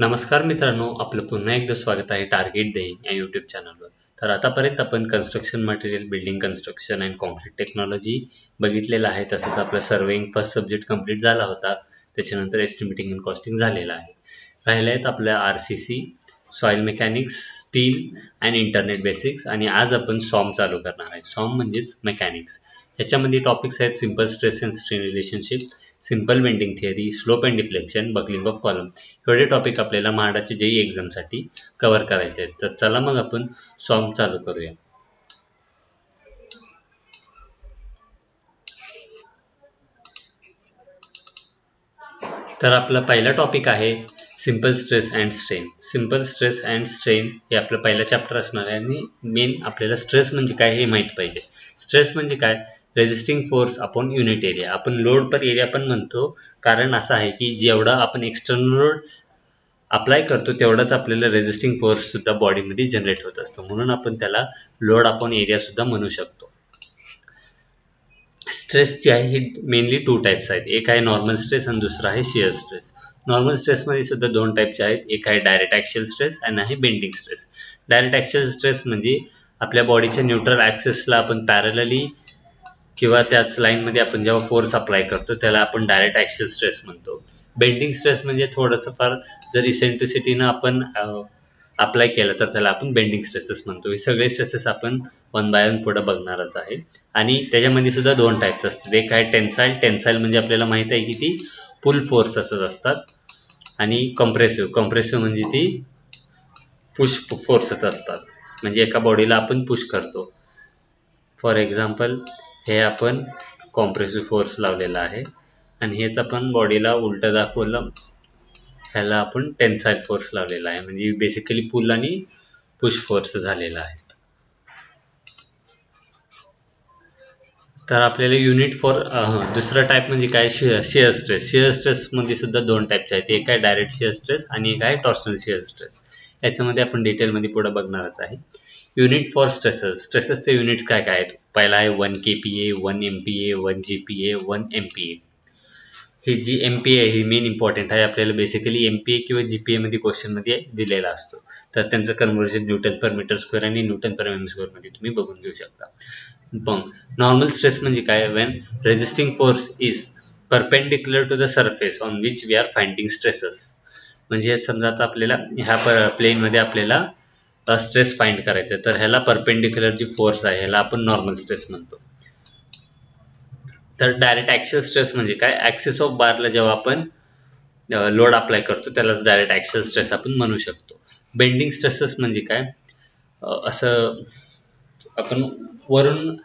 नमस्कार मित्रांनो, आपलं पुन्हा एकदा स्वागत आहे टार्गेट डे या यूट्यूब चॅनलवर. तर आतापर्यंत आपण construction material, building construction and concrete technology बघितलेलं आहे. तसंच आपला सर्वेइंग फर्स्ट सब्जेक्ट कंप्लीट झाला होता. त्याच्यानंतर एस्टिमेटिंग अँड कॉस्टिंग झालेलं आहे. राहिले आहेत आपल्या RCC, soil mechanics, steel and internet basics आणि आज आपण सॉम चालू करणार आहे. सॉम म्हणजेच मेकॅनिक्स. ह्याच्यामध्ये टॉपिक्स आहेत simple stress and strain relationship, simple bending theory, slope and deflection, buckling of column. एवढे टॉपिक आपल्याला म्हाडाच्या JEE एक्झामसाठी कव्हर करायचे आहेत. तर चला मग आपण सॉम चालू करूया. तर आपला पहिला टॉपिक आहे simple stress and strain. Simple stress and strain हे आपलं पहिला चॅप्टर असणार आहे आणि मेन आपल्याला स्ट्रेस म्हणजे काय हे माहीत पाहिजे. स्ट्रेस म्हणजे काय? Resisting force upon unit area. आपण लोड पर एरिया पण म्हणतो, कारण असं आहे की जेवढा आपण एक्सटर्नल लोड अप्लाय करतो तेवढाच आपल्याला रेजिस्टिंग फोर्स सुद्धा बॉडीमध्ये जनरेट होत असतो, म्हणून आपण त्याला लोड अपॉन एरिया सुद्धा म्हणू शकतो. स्ट्रेस जे आहे ही मेनली टू टाईप्स आहेत. एक आहे नॉर्मल स्ट्रेस आणि दुसरा आहे शिअर स्ट्रेस. नॉर्मल स्ट्रेसमध्ये सुद्धा दोन टाईपचे आहेत. एक आहे डायरेक्ट ॲक्शियल स्ट्रेस आणि आहे बेंडिंग स्ट्रेस. डायरेक्ट ॲक्शियल स्ट्रेस म्हणजे आपल्या बॉडीच्या न्यूट्रल ॲक्सेसला आपण पॅरलली किंवा त्याच लाईनमध्ये आपण जेव्हा फोर्स अप्लाय करतो त्याला आपण डायरेक्ट ॲक्शियल स्ट्रेस म्हणतो. बेंडिंग स्ट्रेस म्हणजे थोडंसं फार जर इसेंट्रिसिटीनं आपण अप्लाय केलं तर त्याला आपण बेंडिंग स्ट्रेसेस म्हणतो. हे सगळे स्ट्रेसेस आपण वन बाय वन पुढे बघणारच आहे. आणि त्याच्यामध्ये सुद्धा दोन टाईप्स असतात. एक आहे टेन्साईल. टेन्साईल म्हणजे आपल्याला माहित आहे की ती पुल फोर्स असत असतात. आणि कॉम्प्रेसिव्ह म्हणजे ती पुश फोर्सच असतात. म्हणजे एका बॉडीला आपण पुश करतो. फॉर एक्झाम्पल हे आपण कॉम्प्रेसिव्ह फोर्स लावलेला आहे आणि हेच आपण बॉडीला उलटं दाखवलं, ह्याला आपण टेन्साईल फोर्स लावलेला आहे. म्हणजे बेसिकली पुल आणि पुश फोर्स झालेला आहे. तर आपल्याला युनिट फॉर दुसरा टाईप म्हणजे काय? Shear stress. शिअर स्ट्रेसमध्ये सुद्धा दोन टाईपचे आहेत. एक आहे डायरेक्ट शिअर स्ट्रेस आणि एक आहे टॉर्शनल शिअर स्ट्रेस. याच्यामध्ये आपण डिटेलमध्ये पुढे बघणारच आहे. Unit for stresses. स्ट्रेसेसचे युनिट काय काय आहेत? पहिला आहे 1 kPa, 1 MPa, 1 GPa, 1 MPa. ही जी MPa ही मेन इम्पॉर्टंट आहे. आपल्याला बेसिकली MPa किंवा GPa मध्ये क्वेश्चनमध्ये दिलेला असतो. तर त्यांचं कन्व्हर्जन न्यूटन पर मीटर स्क्वेअर आणि न्यूटन पर mm स्क्वेअर मध्ये तुम्ही बघून घेऊ शकता. पण नॉर्मल स्ट्रेस म्हणजे काय? When resisting force is perpendicular to the surface on which we are finding stresses. म्हणजे समजा आता आपल्याला ह्या प्लेनमध्ये आपल्याला स्ट्रेस फाइंड करायचं आहे, तर ह्याला परपेंडिक्युलर जी फोर्स आहे ह्याला आपण नॉर्मल स्ट्रेस म्हणतो. तर डायरेक्ट ॲक्शियल स्ट्रेस म्हणजे काय? ॲक्सिस ऑफ बारला जेव्हा आपण लोड अप्लाय करतो त्यालाच डायरेक्ट ॲक्शियल स्ट्रेस आपण म्हणू शकतो. बेंडिंग स्ट्रेसेस म्हणजे काय? असं आपण वरून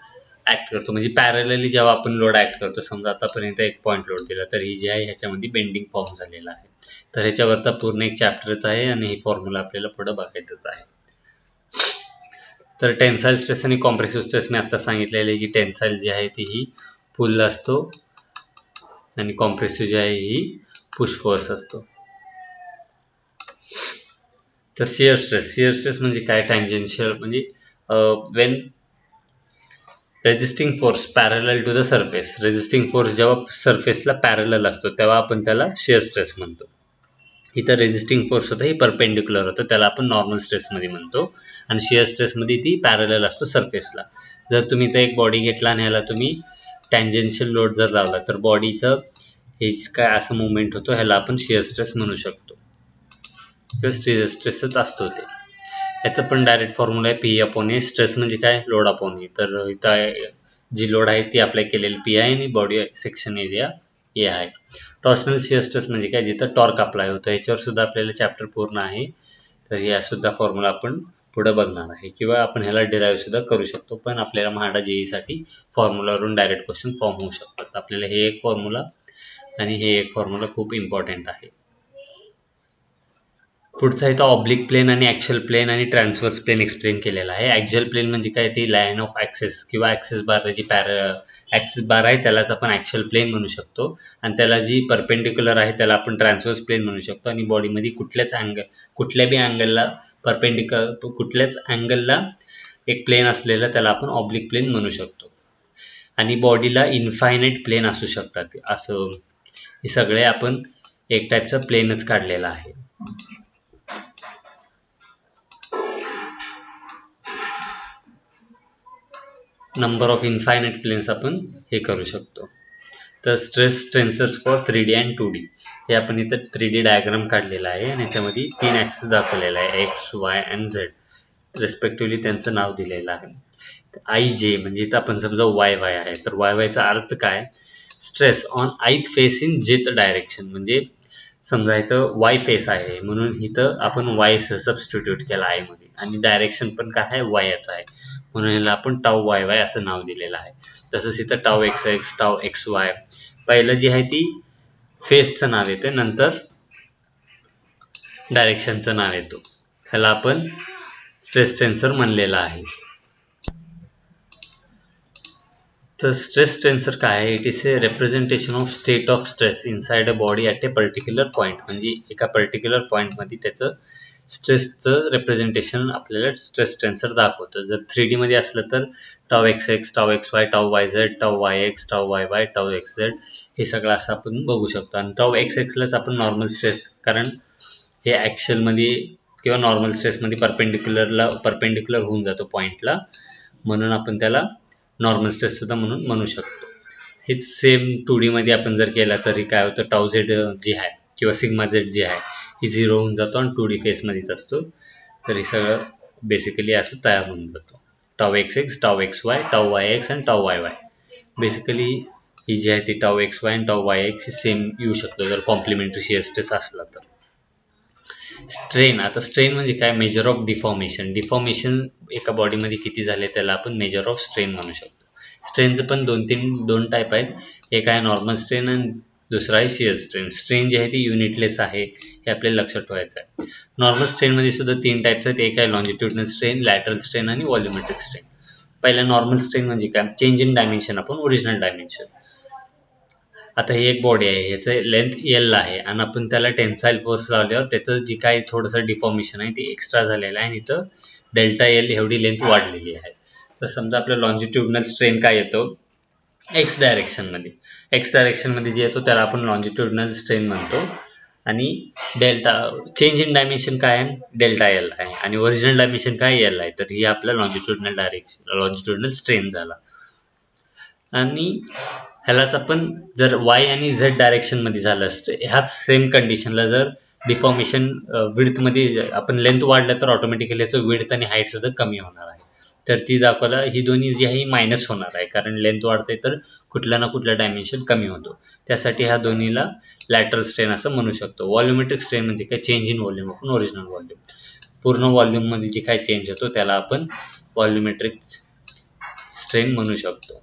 ॲक्ट करतो, म्हणजे पॅरलली जेव्हा आपण लोड ॲक्ट करतो. समजा आतापर्यंत एक पॉईंट लोड दिला तर ही जी आहे ह्याच्यामध्ये बेंडिंग फॉर्म झालेला आहे. तर ह्याच्यावरता पूर्ण एक चॅप्टरच आहे आणि ही फॉर्म्युला आपल्याला पुढे बघायचंच आहे. तर टेन्साईल स्ट्रेस आणि कॉम्प्रेसिव्ह स्ट्रेस मी आता सांगितलेलं आहे की टेन्साईल जी आहे ती ही पुल असतो आणि कॉम्प्रेसिव्ह जी आहे ही पुश फोर्स असतो. तर शिअर स्ट्रेस म्हणजे काय? टँजेन्शियल म्हणजे when resisting force parallel to the surface. Resisting force जेव्हा सरफेसला पॅरलल असतो तेव्हा आपण त्याला शिअर स्ट्रेस म्हणतो. इथं रेजिस्टिंग फोर्स होता ही परपेंडिक्युलर होतं, त्याला आपण नॉर्मल स्ट्रेसमध्ये म्हणतो. आणि शिअर स्ट्रेसमध्ये ती पॅरलल असतो सरफेसला. जर तुम्ही इथं एक बॉडी घेतला आणि ह्याला तुम्ही टँजेन्शियल लोड जर लावला तर बॉडीचं हे काय असं मुवमेंट होतो, ह्याला आपण शिअर स्ट्रेस म्हणू शकतो किंवा स्ट्रेसच असतो ते. याचं पण डायरेक्ट फॉर्म्युला आहे P/A. स्ट्रेस म्हणजे काय? लोड अपॉन ए. तर इथं जी लोड आहे ती अप्लाय केलेली P आहे आणि बॉडी सेक्शन एरिया ए आहे. टॉर्शनल शिअर स्ट्रेस म्हणजे काय? जिथं टॉर्क अप्लाय होतो. ह्याच्यावर सुद्धा आपल्याला चॅप्टर पूर्ण आहे. तर या सुद्धा फॉर्म्युला आपण पुढे बघणार आहे किंवा आपण ह्याला डिराईव्ह सुद्धा करू शकतो. पण आपल्याला म्हाडा JEE फॉर्म्युलावरून डायरेक्ट क्वेश्चन फॉर्म होऊ शकतात. आपल्याला हे एक फॉर्म्युला आणि हे एक फॉर्म्युला खूप इम्पॉर्टंट आहे. पुढचा इथं ऑब्लिक प्लेन आणि ॲक्शियल प्लेन आणि ट्रान्सवर्स प्लेन एक्सप्लेन केलेला आहे. ॲक्शियल प्लेन म्हणजे काय? ती लाईन ऑफ ॲक्सेस किंवा ॲक्सेस बार जी ॲक्सेस बार आहे त्यालाच आपण ॲक्शियल प्लेन म्हणू शकतो. आणि त्याला जी परपेंडिक्युलर आहे त्याला आपण ट्रान्सवर्स प्लेन म्हणू शकतो. आणि बॉडीमध्ये कुठल्या बी अँगलला कुठल्याच अँगलला एक प्लेन असलेलं त्याला आपण ऑब्लिक प्लेन म्हणू शकतो. आणि बॉडीला इन्फायनाईट प्लेन असू शकतात. असं हे सगळे आपण एक टाईपचा प्लेनच काढलेला आहे. नंबर ऑफ इनफायनाईट प्लेन्स आपण हे करू शकतो. तर stress टेन्सर्स for 3D and 2D हे आपण इथं 3D डायग्राम काढलेला आहे आणि याच्यामध्ये 3 ॲक्सिस दाखवलेला आहे, एक्स वाय अँड झेड रेस्पेक्टिव्हली त्यांचं नाव दिलेलं आहे. आय जे म्हणजे इथं आपण समजा वाय वाय आहे, तर वाय वायचा अर्थ काय, stress on ith face in जेथ डायरेक्शन. म्हणजे समजा इथं वाय फेस आहे म्हणून इथं आपण वाय सबस्टिट्यूट केला आहे मध्ये, आणि डायरेक्शन पण काय आहे, वायच आहे म्हणून याला आपण टाऊ वाय वाय असं नाव दिलेलं आहे. तसंच इथं tau x x tau x Y पहिलं जी आहे ती फेसचं नाव येतं, नंतर डायरेक्शनचं नाव येतो. ह्याला आपण स्ट्रेस टेन्सर म्हणलेला आहे. तर स्ट्रेस टेन्सर काय आहे, it is a representation of state of stress inside a body at a particular point. म्हणजे एका पर्टिक्युलर पॉईंटमध्ये त्याचं स्ट्रेसचं रिप्रेझेंटेशन आपल्याला स्ट्रेस टेन्सर दाखवतं. जर 3D मध्ये असलं तर tau x x tau x Y tau Y Z tau Y x tau Y Y tau x Z हे सगळं असं आपण बघू शकतो. आणि टाऊ एक्स एक्सलाच आपण नॉर्मल स्ट्रेस, कारण हे ॲक्शनमध्ये किंवा नॉर्मल स्ट्रेसमध्ये परपेंडिक्युलर होऊन जातो पॉईंटला, म्हणून आपण त्याला नॉर्मल स्ट्रेस सुद्धा म्हणून म्हणू शकतो. हेच सेम 2D मध्ये आपण जर केला तरी काय होतं, टाऊ झेड जी आहे किंवा सिग्मा झेड जी आहे ही 0 होऊन जातो आणि 2D फेसमध्येच असतो. तर हे सगळं बेसिकली असं तयार होऊन जातो. Tau x x tau x Y tau Y x आणि टाऊ वाय वाय. बेसिकली ही जी आहे ती टाऊ एक्स वाय आणि टाऊ वाय एक्स ही सेम येऊ शकतो जर कॉम्प्लिमेंटरी शिअर स्ट्रेस असला तर. स्ट्रेन, आता स्ट्रेन म्हणजे काय, मेजर ऑफ डिफॉर्मेशन. डिफॉर्मेशन एका बॉडीमध्ये किती झाले त्याला आपण मेजर ऑफ स्ट्रेन म्हणू शकतो. स्ट्रेनचं पण दोन टाईप आहेत, एक आहे नॉर्मल स्ट्रेन आणि दुसरा आहे शिअर स्ट्रेन. स्ट्रेन जे आहे ती युनिटलेस आहे हे आपल्याला लक्षात ठेवायचं आहे. नॉर्मल स्ट्रेनमध्ये सुद्धा 3 टाईप्स आहेत, एक आहे लॉन्जिट्युडनल स्ट्रेन, लॅटरल स्ट्रेन आणि व्हॉल्युमेट्रिक स्ट्रेन. पहिला नॉर्मल स्ट्रेन म्हणजे काय, चेंज इन डायमेन्शन आपण ओरिजिनल डायमेन्शन. आता ही एक बॉडी आहे, ह्याचं लेंथ एल आहे आणि आपण त्याला टेन्साईल फोर्स लावल्यावर त्याचं जी काही थोडंसं डिफॉर्मेशन आहे ते एक्स्ट्रा झालेलं आहे आणि इथं डेल्टा एल एवढी लेंथ वाढलेली आहे. तर समजा आपलं लॉन्जिट्युडनल स्ट्रेन काय येतो, एक्स डायरेक्शनमध्ये. एक्स डायरेक्शनमध्ये जे येतो त्याला आपण लॉन्जिट्युडनल स्ट्रेन म्हणतो. आणि डेल्टा चेंज इन डायमेन्शन काय आहे, डेल्टा एल आहे, आणि ओरिजिनल डायमेन्शन काय एल आहे. तर ही आपला लॉन्जिट्युडनल स्ट्रेन झाला. आणि ह्यालाच आपण जर वाय आणि झेड डायरेक्शनमध्ये झालं असतं, ह्याच सेम कंडिशनला जर डिफॉर्मेशन विड्थमध्ये आपण लेंथ वाढलं तर ऑटोमॅटिकली याचं विड्थ आणि हाईट सुद्धा कमी होणार आहे. तर ती दाखवला ही दोन्ही जी आहे मायनस होणार आहे, कारण लेंथ वाढते तर कुठल्या ना कुठल्या डायमेन्शन कमी होतो. त्यासाठी ह्या दोन्हीला लॅटरल स्ट्रेन असं म्हणू शकतो. व्हॉल्युमेट्रिक स्ट्रेन म्हणजे काय, चेंज इन व्हॉल्यूम आपण ओरिजिनल व्हॉल्यूम. पूर्ण व्हॉल्यूममध्ये जे काय चेंज होतो त्याला आपण व्हॉल्युमेट्रिक स्ट्रेन म्हणू शकतो.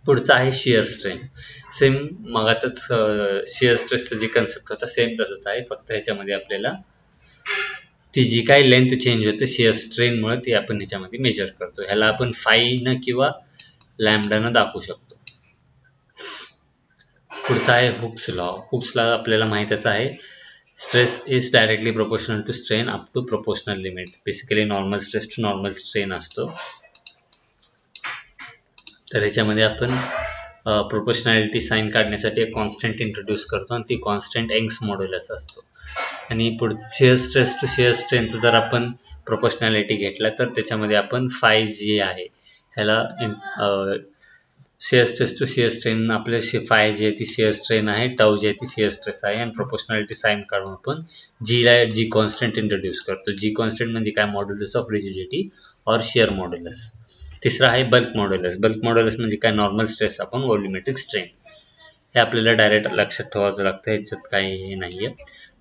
पुढचं आहे शिअर स्ट्रेन. सेम मगातच शिअर स्ट्रेसचं जे कन्सेप्ट होता सेम तसंच आहे, फक्त ह्याच्यामध्ये आपल्याला ती जी काही लेंथ चेंज होते शिअर स्ट्रेनमुळे ती आपण ह्याच्यामध्ये मेजर करतो. ह्याला आपण फाईनं किंवा लॅम्बडानं दाखवू शकतो. पुढचा आहे हुक्स लॉ. हुक्स लॉ आपल्याला माहीतच आहे, stress is directly proportional to strain up to proportional limit. Basically normal stress to normal strain असतो. तर ह्याच्यामध्ये आपण प्रोपोर्शनॅलिटी साईन काढण्यासाठी एक कॉन्स्टंट इंट्रोड्यूस करतो आणि ती कॉन्स्टंट यंग्स मॉड्युलस असतो. आणि पुढचं शिअर स्ट्रेस टू शिअर स्ट्रेनचं जर आपण प्रोपोर्शनॅलिटी घेतला तर त्याच्यामध्ये आपण 5G आहे ह्याला shear stress to shear strain आपले 5G आहे ती शिअर स्ट्रेन आहे, टाऊ जी आहे ती शिअर स्ट्रेस आहे, आणि प्रोपोर्शनॅलिटी साईन काढून आपण जी कॉन्स्टंट इंट्रोड्यूस करतो. जी कॉन्स्टंट म्हणजे काय, मॉड्युलस ऑफ रिजिडिटी और शिअर मॉड्युलस. तिसरा आहे बल्क मॉड्युलस. बल्क मॉड्युलस म्हणजे काय, नॉर्मल स्ट्रेस आपण व्हॉल्युमेट्रिक स्ट्रेन. हे आपल्याला डायरेक्ट लक्षात ठेवायचं लागतं, ह्याच्यात काही नाही आहे.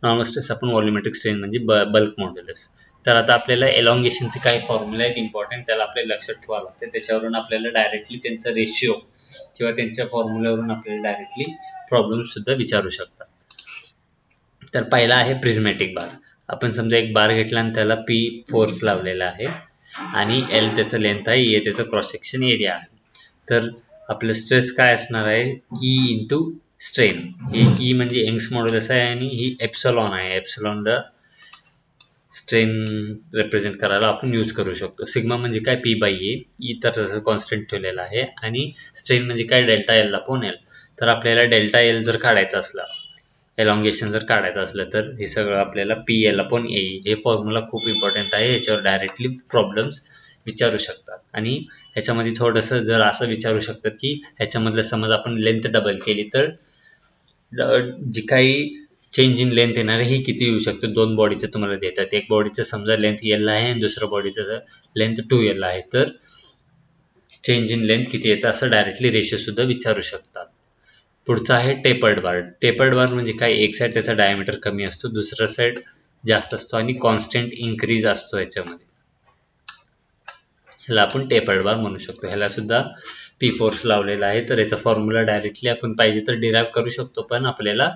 नॉर्मल स्ट्रेस आपण व्हॉल्युमेट्रिक स्ट्रेन म्हणजे बल्क मॉड्युलस. तर आता आपल्याला एलॉंगेशनचे काही फॉर्म्युला आहेत इम्पॉर्टंट, त्याला आपल्याला लक्षात ठेवावं लागतं. त्याच्यावरून आपल्याला डायरेक्टली त्यांचा रेशिओ किंवा त्यांच्या फॉर्म्युल्यावरून आपल्याला डायरेक्टली प्रॉब्लेमसुद्धा विचारू शकतात. तर पहिला आहे प्रिझमॅटिक बार. आपण समजा एक बार घेतला आणि त्याला P फोर्स लावलेला आहे आणि L त्याचं लेंथ आहे, E त्याचं क्रॉस सेक्शन एरिया आहे. तर आपलं स्ट्रेस काय असणार आहे, E इंटू स्ट्रेन. हे E म्हणजे यंग्स मॉड्युलस आहे आणि ही एप्सलॉन आहे. एप्सलॉनला स्ट्रेन रिप्रेझेंट करायला आपण यूज करू शकतो. सिग्मा म्हणजे काय, P/A. E तर तसं कॉन्स्टंट ठेवलेला आहे, आणि स्ट्रेन म्हणजे काय, डेल्टा एल अपॉन एल. तर आपल्याला डेल्टा एल जर काढायचा असला, एलॉंगेशन जर काढायचं असलं, तर हे सगळं आपल्याला PL/A हे फॉर्म्युला खूप इम्पॉर्टंट आहे. याच्यावर डायरेक्टली प्रॉब्लेम्स विचारू शकतात. आणि ह्याच्यामध्ये थोडंसं जर असं विचारू शकतात की ह्याच्यामधलं समज आपण लेंथ डबल केली तर जी काही चेंज इन लेंथ येणार आहे ही किती येऊ शकते. दोन बॉडीचं तुम्हाला देतात, एक बॉडीचं समजा लेंथ एल आहे आणि दुसऱ्या बॉडीचं लेंथ 2L आहे, तर चेंज इन लेंथ किती येतं असं डायरेक्टली रेशो सुद्धा विचारू शकतात. पुढचा आहे टेपर्ड बार. टेपर्ड बार म्हणजे काय, एक साईड त्याचा डायमीटर कमी असतो, दुसरा साईड जास्त असतो आणि कॉन्स्टंट इन्क्रीज असतो याच्यामध्ये. ह्याला आपण टेपर्ड बार म्हणू शकतो. ह्याला सुद्धा पी फोर्स लावलेला आहे, तर याचा फॉर्म्युला डायरेक्टली आपण पाहिजे तर डिराईव्ह करू शकतो, पण आपल्याला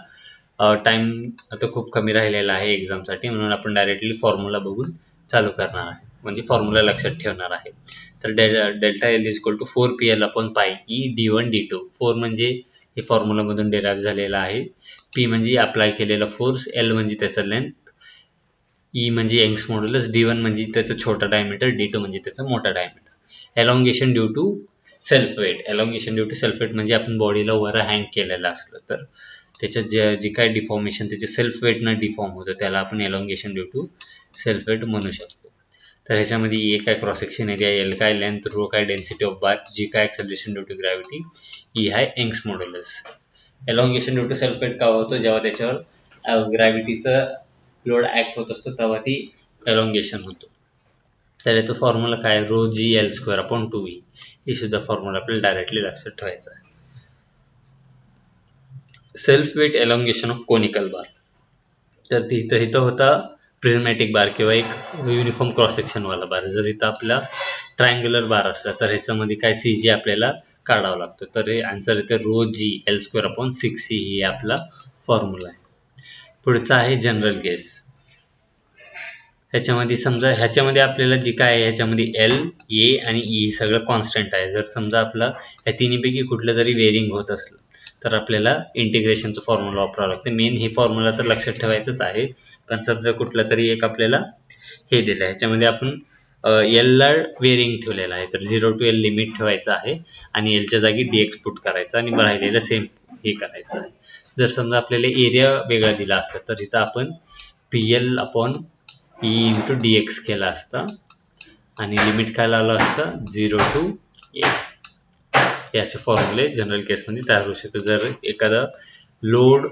टाइम आता खूप कमी राहिलेला आहे एक्झामसाठी, म्हणून आपण डायरेक्टली फॉर्म्युला बघून चालू करणार आहे, म्हणजे फॉर्म्युला लक्षात ठेवणार आहे. तर delta L is equal to 4PL upon pi E D1 D2. 4 म्हणजे हे फॉर्म्युलामधून डिराईव्ह झालेला आहे, पी म्हणजे अप्लाय केलेला फोर्स, एल म्हणजे त्याचा लेंथ, ई म्हणजे यंग्स मॉड्युलस, D1 म्हणजे त्याचं छोटा डायमीटर, D2 म्हणजे त्याचा मोठा diameter. Elongation due to self weight. Elongation due to self weight म्हणजे आपण बॉडीला वर हँग केलेलं असलं तर त्याच्यात जे काय डिफॉर्मेशन त्याचे सेल्फ वेटनं डिफॉर्म होतं, त्याला आपण elongation due to self weight म्हणू शकतो. तर ह्याच्यामध्ये ए काय क्रॉस सेक्शन एरिया, एल काय लेंथ, रो काय डेन्सिटी ऑफ बार, जी काय acceleration due to gravity, E हाय Young's modulus. Elongation due to self weight का होतो, जेव्हा त्याच्यावर ग्रॅव्हिटीचं लोड ऍक्ट होत असतो तेव्हा ती एलॉंगेशन होतो. तर याचं फॉर्म्युला काय, rho g L square upon 2E. ही सुद्धा फॉर्म्युला आपल्याला डायरेक्टली लक्षात ठेवायचा आहे. Self weight elongation of conical bar. तर इथं होता प्रिझमॅटिक बार किंवा एक युनिफॉर्म क्रॉस सेक्शनवाला बार. जर इथं आपला ट्रायंग्युलर बार असला तर ह्याच्यामध्ये काय CG आपल्याला काढावं लागतं. तर हे आन्सर येते rho g L square upon 6E. ही आपला फॉर्म्युला आहे. पुढचा आहे जनरल केस. ह्याच्यामध्ये समजा ह्याच्यामध्ये आपल्याला जी काय आहे ह्याच्यामध्ये एल, ए आणि ई सगळं कॉन्स्टंट आहे. जर समजा आपला ह्या तिन्हीपैकी कुठलं जरी वेरिंग होत असलं तर आपल्याला इंटिग्रेशनचं फॉर्म्युला वापरावं लागतं. मेन हे फॉर्म्युला तर लक्षात ठेवायचंच आहे, पण समजा कुठलं तरी एक आपल्याला हे दिलं आहे, ह्याच्यामध्ये आपण एलला वेरिंग ठेवलेलं आहे, तर 0 to L लिमिट ठेवायचं आहे आणि एलच्या जागी DX पुट करायचं आणि राहिलेलं सेम हे करायचं आहे. जर समजा आपल्याला एरिया वेगळा दिला असता तर इथं आपण PL upon E into DX केला असता आणि लिमिट काय लावलं असतं 0 to A. हे असे फॉर्म्युले जनरल केसमध्ये तयार होऊ शकतो. जर एखादा लोड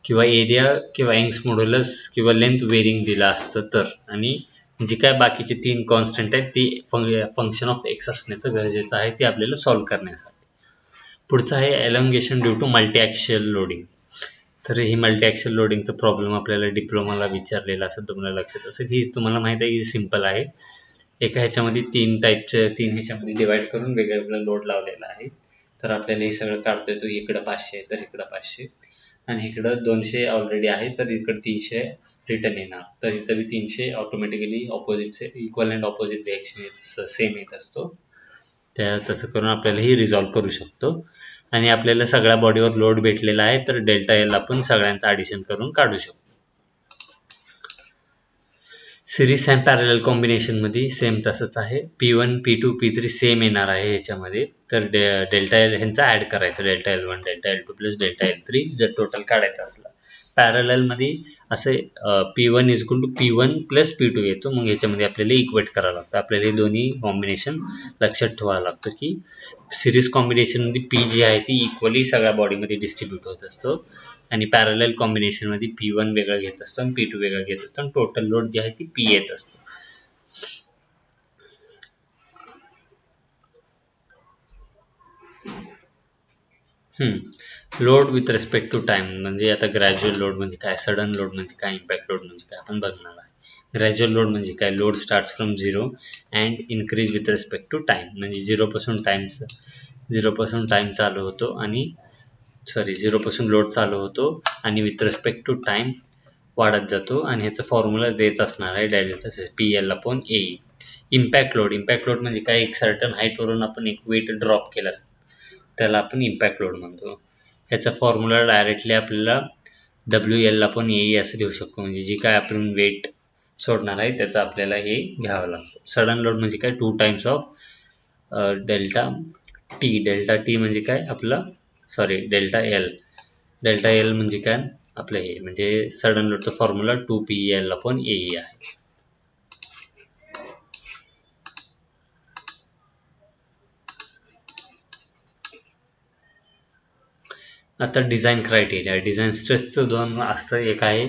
किंवा एरिया किंवा यंग्स मॉड्युलस किंवा लेंथ वेरिंग दिला असतं तर, आणि जी काय बाकीचे 3 कॉन्स्टंट आहेत ती फंक्शन ऑफ एक्स असण्याचं गरजेचं आहे, ते आपल्याला सॉल्व्ह करण्यासाठी. पुढचं आहे elongation due to multi axial loading. तर ही मल्टी ॲक्सियल लोडिंगचा प्रॉब्लेम आपल्याला डिप्लोमाला विचारलेला असेल, तुम्हाला लक्षात असेल. ही तुम्हाला माहिती आहे की सिम्पल आहे. एका ह्याच्यामध्ये 3 ह्याच्यामध्ये डिवाइड करून वेगवेगळा लोड लावलेला आहे. तर आपल्याला हे सगळं काढता येतो. इकडं 500 तर इकडं 500 आणि इकडं 200 ऑलरेडी आहे, तर इकडं 300 रिटर्न येणार. तर इथं बी 300 ऑटोमॅटिकली ऑपोजिटचे equal and opposite reaction same येत असतो. तसं करून आपल्याला ही रिझॉल्व्ह करू शकतो. आणि आपल्याला सगळ्या बॉडीवर लोड भेटलेला आहे, तर डेल्टा एल आपण सगळ्यांचं ॲडिशन करून काढू शकतो. सिरीज अँड पॅरलल कॉम्बिनेशनमध्ये सेम तसंच आहे. P1, P2, P3 सेम येणार आहे ह्याच्यामध्ये. तर डेल्टा एल ह्यांचा ॲड करायचं, delta L1, delta L2 plus delta L3 जर टोटल काढायचं असलं. पॅरललमध्ये असे P1 is equal to P1 plus P2 येतो. मग ह्याच्यामध्ये आपल्याला इक्वेट करावं लागतं. आपल्याला हे दोन्ही कॉम्बिनेशन लक्षात ठेवावं लागतं की सिरीज कॉम्बिनेशनमध्ये P जी आहे ती इक्वली सगळ्या बॉडीमध्ये डिस्ट्रीब्यूट होत असतो आणि पॅरलल कॉम्बिनेशनमध्ये P1 वेगळं घेत असतो आणि P2 वेगळं घेत असतो आणि टोटल लोड जी आहे ती P येत असतो. Load with respect to time म्हणजे आता ग्रॅज्युअल लोड म्हणजे काय, सडन लोड म्हणजे काय, इम्पॅक्ट लोड म्हणजे काय आपण बघणार आहे. ग्रॅज्युअल लोड म्हणजे काय, load starts from 0 and increase with respect to time. म्हणजे 0 पासून टाइम चालू होतो आणि 0 पासून लोड चालू होतो आणि विथ रिस्पेक्ट टू टाइम वाढत जातो. आणि ह्याचं फॉर्म्युला देत असणार आहे डेल्टा PL अपॉन ए. इम्पॅक्ट लोड म्हणजे काय, एक सर्टन हाईटवरून आपण एक वेट ड्रॉप केला त्याला आपण इम्पॅक्ट लोड म्हणतो. ह्याचा फॉर्म्युला डायरेक्टली आपल्याला WL अपॉन ए असं लिहू शकतो. म्हणजे जी काय आपण वेट सोडणार आहे त्याचं आपल्याला हे घ्यावं लागतं. सडन लोड म्हणजे काय, 2 टाइम्स ऑफ डेल्टा टी म्हणजे काय आपलं डेल्टा एल म्हणजे काय आपलं हे, म्हणजे सडन लोडचा फॉर्म्युला 2PL अपॉन ए आहे. आता डिझाईन स्ट्रेसचं दोन असतं. एक आहे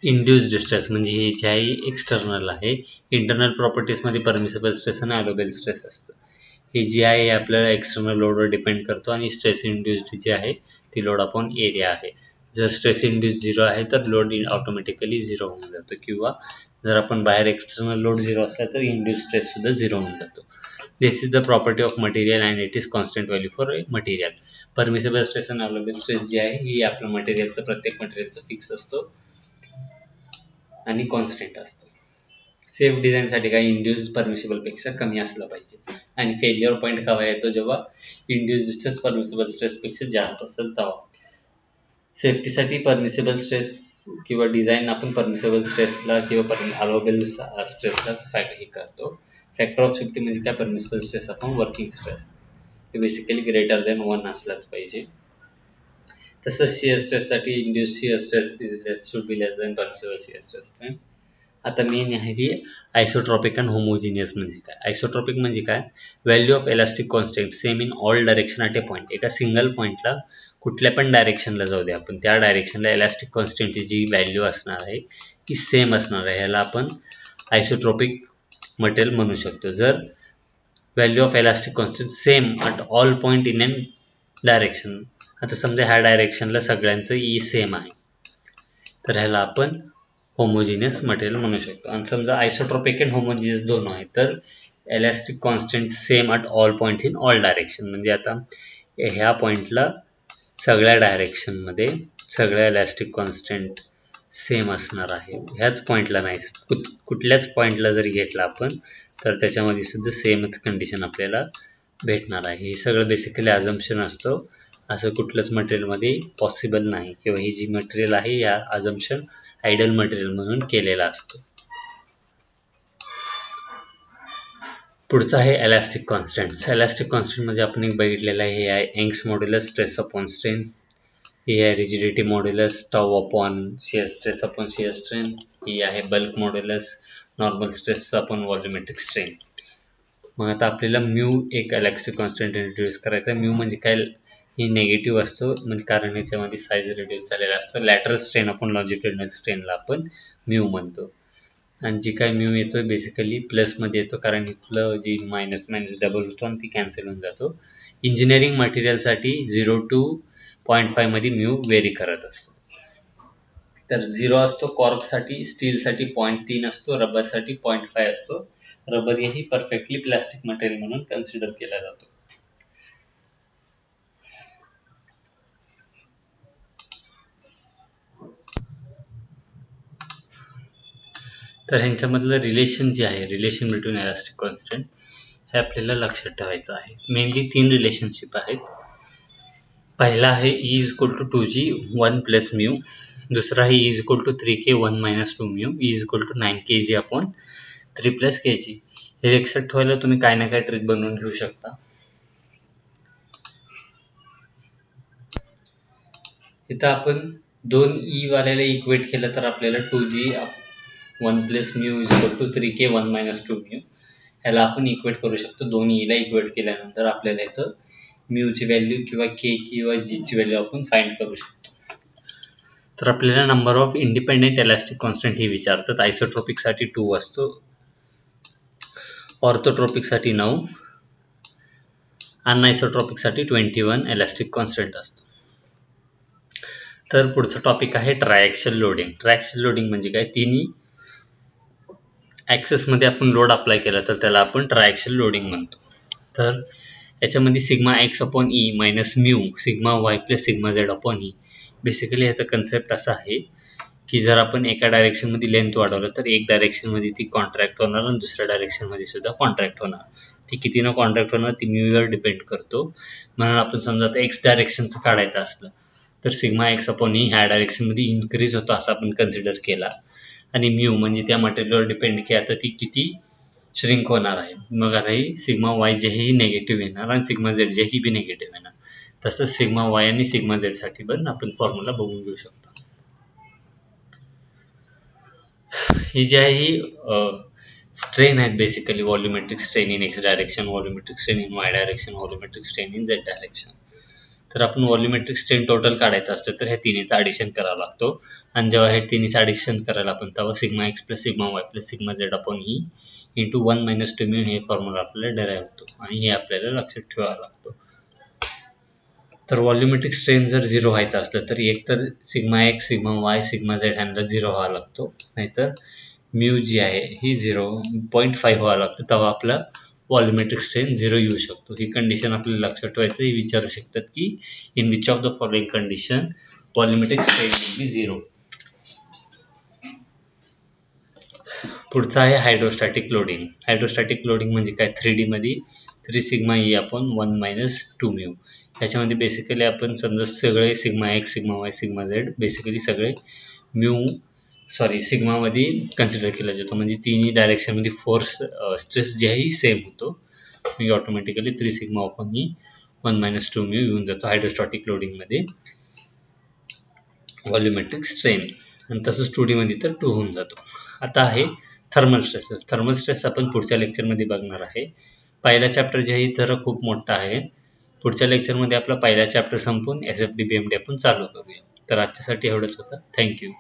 इंड्युस्ड स्ट्रेस, म्हणजे हे जे आहे एक्सटर्नल आहे. इंटरनल प्रॉपर्टीजमध्ये परमिसिबल स्ट्रेस आणि अलोबेल स्ट्रेस असतं. हे जे आहे आपल्याला एक्सटर्नल लोडवर डिपेंड करतो, आणि स्ट्रेस इंड्युस्ड जे आहे ती लोड अपॉन एरिया आहे. जर स्ट्रेस इंड्युस 0 आहे तर लोड ऑटोमॅटिकली 0 होऊन जातो, किंवा जर आपण बाहेर एक्सटर्नल लोड 0 असला तर इंड्युस स्ट्रेस सुद्धा 0 होऊन जातो. This is the property of material and it is constant value for material. Permissible stress आणि अलोबेल स्ट्रेस जे आहे ही आपल्या मटेरियलचं, प्रत्येक मटेरियलचं फिक्स असतो आणि कॉन्स्टंट असतो. सेफ डिझाईनसाठी काय इंड्यूस परमिसिबलपेक्षा कमी असलं पाहिजे. आणि फेल्युअर पॉईंट केव्हा येतो, जेव्हा इंड्यूस्ड स्ट्रेस परमिसिबल स्ट्रेसपेक्षा जास्त असेल तेव्हा. सेफ्टीसाठी परमिसिबल स्ट्रेस किंवा डिझाईन आपण परमिसिबल स्ट्रेसला किंवा अलोबेल स्ट्रेसलाच हे करतो. फॅक्टर ऑफ सेफ्टी म्हणजे काय, परमिसिबल स्ट्रेस आपण वर्किंग स्ट्रेस हे बेसिकली ग्रेटर दॅन 1 असलाच पाहिजे. तसंच शिअर स्ट्रेससाठी induce shear stress should be less than permissible shear stress. आता मेन आहे ती आयसोट्रॉपिक अँड होमोजिनियस. म्हणजे काय आयसोट्रॉपिक म्हणजे काय, value of elastic constant same in all direction at a point. एका सिंगल पॉईंटला कुठल्या पण डायरेक्शनला जाऊ दे आपण, त्या डायरेक्शनला इलास्टिक कॉन्स्टंटची जी व्हॅल्यू असणार आहे ती सेम असणार आहे. ह्याला आपण आयसोट्रॉपिक मटेरियल म्हणू शकतो. जर value of elastic constant same at all point in an direction, आता समजा ह्या डायरेक्शनला सगळ्यांचं ई सेम आहे, तर ह्याला आपण होमोजिनियस मटेरियल म्हणू शकतो. आणि समजा आयसोट्रॉपिक अँड होमोजिनियस दोन आहे, तर elastic constant same at all points in all direction. म्हणजे आता ह्या पॉईंटला सगळ्या डायरेक्शनमध्ये सगळ्या इलास्टिक कॉन्स्टंट सेम असणार आहे. ह्याच पॉईंटला नाही, कुठल्याच पॉईंटला जरी घेतला आपण तर त्याच्यामध्ये सुद्धा सेमच कंडिशन आपल्याला भेटणार आहे. हे सगळं बेसिकली अजम्पशन असतो. असं कुठलंच मटेरियलमध्ये पॉसिबल नाही, किंवा ही जी मटेरियल आहे या अजम्पशन आयडियल मटेरियल म्हणून केलेला असतो. पुढचं आहे इलास्टिक कॉन्स्टंट्स. इलास्टिक कॉन्स्टंट म्हणजे आपण एक बघितलेलं आहे, हे आहे Young's modulus stress upon strain, ही आहे rigidity modulus tau upon shear stress upon shear strain, ही आहे bulk modulus normal stress upon volumetric strain. मग आता आपल्याला म्यू एक इलास्टिक कॉन्स्टंट इंट्रोड्यूस करायचा. म्यू म्हणजे काय, ही नेगेटिव्ह असतो, म्हणजे कारण याच्यामध्ये साईज रिड्यूस झालेला असतो. लॅटरल स्ट्रेन आपण लॉंजिट्युडिनल स्ट्रेनला आपण म्यू म्हणतो. आणि जी काय म्यू येतो बेसिकली प्लसमध्ये येतो, कारण इथलं जी मायनस मायनस डबल होतो आणि ती कॅन्सल होऊन जातो. इंजिनिअरिंग मटेरियलसाठी 0 to 0.5 मध्ये म्यू व्हेरी करत असतो. तर 0 असतो कॉर्कसाठी, स्टीलसाठी 0.3 असतो, रबरसाठी 0.5 असतो. रबर हेही परफेक्टली प्लास्टिक मटेरियल म्हणून कन्सिडर केला जातो. तर ह्यांच्यामधलं रिलेशन जे आहे, रिलेशन बिटवीन इलास्टिक कॉन्स्टंट, हे आपल्याला लक्षात ठेवायचं आहे. मेनली 3 रिलेशनशिप आहेत. पहिला आहे E is equal to 2G 1 plus mu. दुसरा आहे E is equal to 3K 1 minus 2 mu. E is equal to 9kg upon 3 plus kg. हे लक्षात ठेवायला तुम्ही काय ना काय ट्रिक बनवून घेऊ शकता. इथं आपण दोन ई वाल्याला इक्वेट केलं तर आपल्याला 2G 1 plus mu is equal to 3K 1 minus 2 mu ह्याला आपण इक्वेट करू शकतो. दोन ईला इक्वेट केल्यानंतर आपल्याला इथं म्यूची व्हॅल्यू किंवा के किंवा जीची व्हॅल्यू आपण फाइंड करू शकतो. तर आपल्याला number of independent elastic constant ही विचारतात. आयसोट्रॉपिकसाठी 2 असतो, ऑर्थोट्रॉपिकसाठी 9, अनआयसोट्रॉपिकसाठी 21 इलास्टिक कॉन्स्टंट असतो. तर पुढचं टॉपिक आहे ट्रायॅक्सियल लोडिंग. ट्रायॅक्सियल लोडिंग म्हणजे काय, तिन्ही ॲक्सेसमध्ये आपण लोड अप्लाय केला तर त्याला आपण ट्रायॅक्सियल लोडिंग म्हणतो. तर याच्यामध्ये sigma x upon e minus mu sigma Y plus sigma Z upon E. Basically ह्याचा कन्सेप्ट असा आहे की जर आपण एका डायरेक्शनमध्ये लेंथ वाढवलं तर एक डायरेक्शनमध्ये ती कॉन्ट्रॅक्ट होणार आणि दुसऱ्या डायरेक्शनमध्ये सुद्धा कॉन्ट्रॅक्ट होणार. ती कितीनं कॉन्ट्रॅक्ट होणार ती म्यूवर डिपेंड करतो. म्हणून आपण समजा आता एक्स डायरेक्शनचं काढायचं असलं तर सिग्मा एक्स अपॉन ई ह्या डायरेक्शनमध्ये इन्क्रीज होतो असं आपण कन्सिडर केला, आणि म्यू म्हणजे त्या मटेरियलवर डिपेंड की आता ती किती श्रिंक होणार आहे. मग आता ही सिग्मा वाय जेही निगेटिव्ह येणार आणि सिग्मा झेड जेही बी निगेटिव्ह येणार. तसंच सिग्मा वाय आणि सिग्मा झेडसाठी पण आपण फॉर्म्युला बघून घेऊ शकतो. ही जी आहे ही स्ट्रेन आहेत basically, volumetric strain in x direction, volumetric strain in y direction, volumetric strain in z direction. तर आपण व्हॉल्युमेट्रिक स्ट्रेन टोटल काढायचं असतं तर ह्या तिन्हीचं ॲडिशन करावा लागतो आणि जेव्हा हे तिन्हीचं ॲडिशन करायला आपण तेव्हा sigma x plus sigma Y plus sigma Z upon E into 1 - 2 हे फॉर्म्युला आपल्याला डेराईव्ह होतो आणि हे आपल्याला लक्षात ठेवावा लागतो. तर व्हॉल्युमेट्रिक स्ट्रेन जर झिरो व्हायचं असलं तर एक तर sigma x sigma Y sigma Z ह्यांना झिरो व्हावा लागतो, नाहीतर म्यू जी आहे ही 0.5 व्हावं लागतं, तेव्हा आपला व्हॉल्युमेट्रिक स्ट्रेन 0 येऊ शकतो. ही कंडिशन आपल्याला लक्षात ठेवायचं. ही विचारू शकतात की in which of the following condition volumetric strain will be 0. पुढचं आहे हायड्रोस्टॅटिक लोडिंग. हायड्रोस्टॅटिक लोडिंग म्हणजे काय, 3D मध्ये 3 सिग्मा ई अपॉन 1 - 2 म्यू. ह्याच्यामध्ये बेसिकली आपण समजा सगळे sigma x sigma Y sigma Z basically सगळे सिग्मामध्ये कन्सिडर केला जातो, म्हणजे तिन्ही डायरेक्शनमध्ये फोर्स स्ट्रेस जे आहे सेम होतो. म्हणजे automatically 3 sigma upon E 1 - 2 mu येऊन जातो हायड्रोस्टॅटिक लोडिंगमध्ये व्हॉल्युमेट्रिक स्ट्रेन, आणि तसंच 2D मध्ये तर 2 होऊन जातो. आता आहे थर्मल स्ट्रेसेस. थर्मल स्ट्रेस आपण पुढच्या लेक्चरमध्ये बघणार आहे. पहिला चॅप्टर जे आहे तर खूप मोठा आहे. पुढच्या लेक्चरमध्ये आपला पहिला चॅप्टर संपून SFD BMD आपण चालू करूया. तर आजच्यासाठी एवढंच होतं. थँक्यू.